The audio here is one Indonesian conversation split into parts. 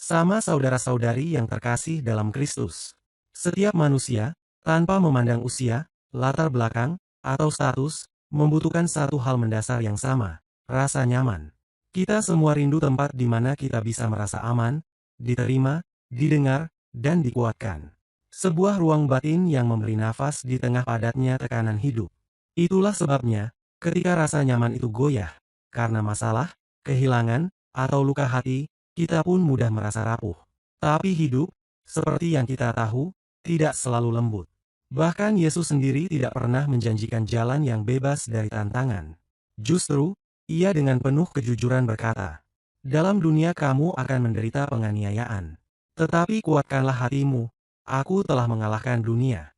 Sama saudara-saudari yang terkasih dalam Kristus. Setiap manusia, tanpa memandang usia, latar belakang, atau status, membutuhkan satu hal mendasar yang sama, rasa nyaman. Kita semua rindu tempat di mana kita bisa merasa aman, diterima, didengar, dan dikuatkan. Sebuah ruang batin yang memberi nafas di tengah padatnya tekanan hidup. Itulah sebabnya, ketika rasa nyaman itu goyah, karena masalah, kehilangan, atau luka hati, kita pun mudah merasa rapuh. Tapi hidup, seperti yang kita tahu, tidak selalu lembut. Bahkan Yesus sendiri tidak pernah menjanjikan jalan yang bebas dari tantangan. Justru, ia dengan penuh kejujuran berkata, "Dalam dunia kamu akan menderita penganiayaan. Tetapi kuatkanlah hatimu, aku telah mengalahkan dunia."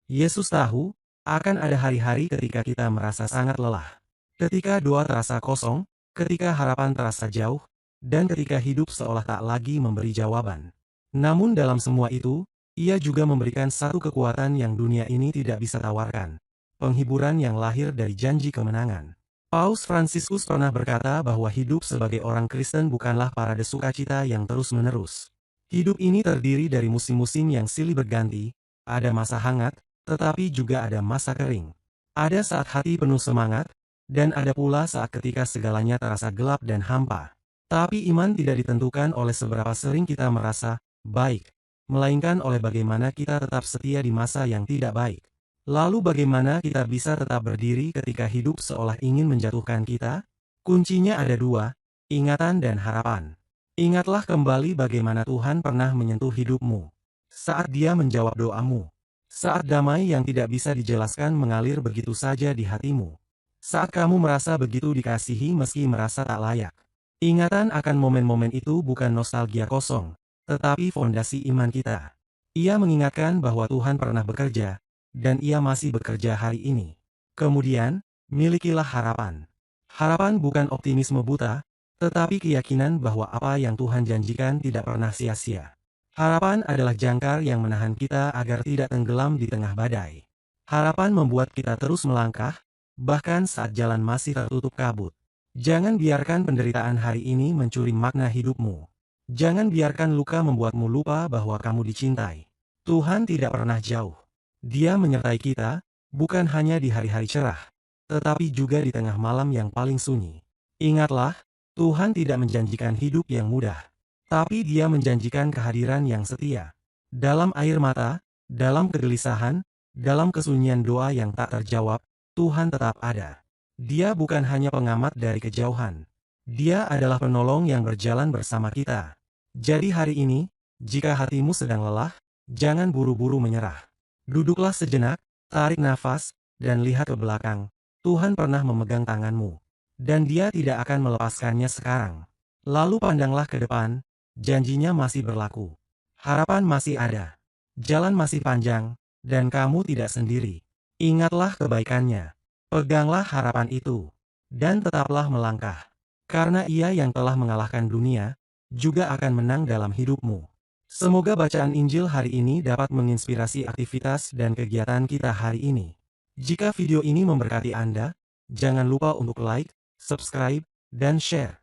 Yesus tahu, akan ada hari-hari ketika kita merasa sangat lelah. Ketika doa terasa kosong, ketika harapan terasa jauh, dan ketika hidup seolah tak lagi memberi jawaban. Namun dalam semua itu, ia juga memberikan satu kekuatan yang dunia ini tidak bisa tawarkan. Penghiburan yang lahir dari janji kemenangan. Paus Fransiskus pernah berkata bahwa hidup sebagai orang Kristen bukanlah parade sukacita yang terus-menerus. Hidup ini terdiri dari musim-musim yang silih berganti, ada masa hangat, tetapi juga ada masa kering. Ada saat hati penuh semangat, dan ada pula saat ketika segalanya terasa gelap dan hampa. Tapi iman tidak ditentukan oleh seberapa sering kita merasa baik, melainkan oleh bagaimana kita tetap setia di masa yang tidak baik. Lalu bagaimana kita bisa tetap berdiri ketika hidup seolah ingin menjatuhkan kita? Kuncinya ada dua, ingatan dan harapan. Ingatlah kembali bagaimana Tuhan pernah menyentuh hidupmu. Saat Dia menjawab doamu. Saat damai yang tidak bisa dijelaskan mengalir begitu saja di hatimu. Saat kamu merasa begitu dikasihi meski merasa tak layak. Ingatan akan momen-momen itu bukan nostalgia kosong, tetapi fondasi iman kita. Ia mengingatkan bahwa Tuhan pernah bekerja, dan ia masih bekerja hari ini. Kemudian, milikilah harapan. Harapan bukan optimisme buta, tetapi keyakinan bahwa apa yang Tuhan janjikan tidak pernah sia-sia. Harapan adalah jangkar yang menahan kita agar tidak tenggelam di tengah badai. Harapan membuat kita terus melangkah, bahkan saat jalan masih tertutup kabut. Jangan biarkan penderitaan hari ini mencuri makna hidupmu. Jangan biarkan luka membuatmu lupa bahwa kamu dicintai. Tuhan tidak pernah jauh. Dia menyertai kita, bukan hanya di hari-hari cerah, tetapi juga di tengah malam yang paling sunyi. Ingatlah, Tuhan tidak menjanjikan hidup yang mudah, tapi Dia menjanjikan kehadiran yang setia. Dalam air mata, dalam kegelisahan, dalam kesunyian doa yang tak terjawab, Tuhan tetap ada. Dia bukan hanya pengamat dari kejauhan. Dia adalah penolong yang berjalan bersama kita. Jadi hari ini, jika hatimu sedang lelah, jangan buru-buru menyerah. Duduklah sejenak, tarik nafas, dan lihat ke belakang. Tuhan pernah memegang tanganmu, dan Dia tidak akan melepaskannya sekarang. Lalu pandanglah ke depan, janjinya masih berlaku. Harapan masih ada. Jalan masih panjang, dan kamu tidak sendiri. Ingatlah kebaikannya. Peganglah harapan itu, dan tetaplah melangkah. Karena Ia yang telah mengalahkan dunia, juga akan menang dalam hidupmu. Semoga bacaan Injil hari ini dapat menginspirasi aktivitas dan kegiatan kita hari ini. Jika video ini memberkati Anda, jangan lupa untuk like, subscribe, dan share.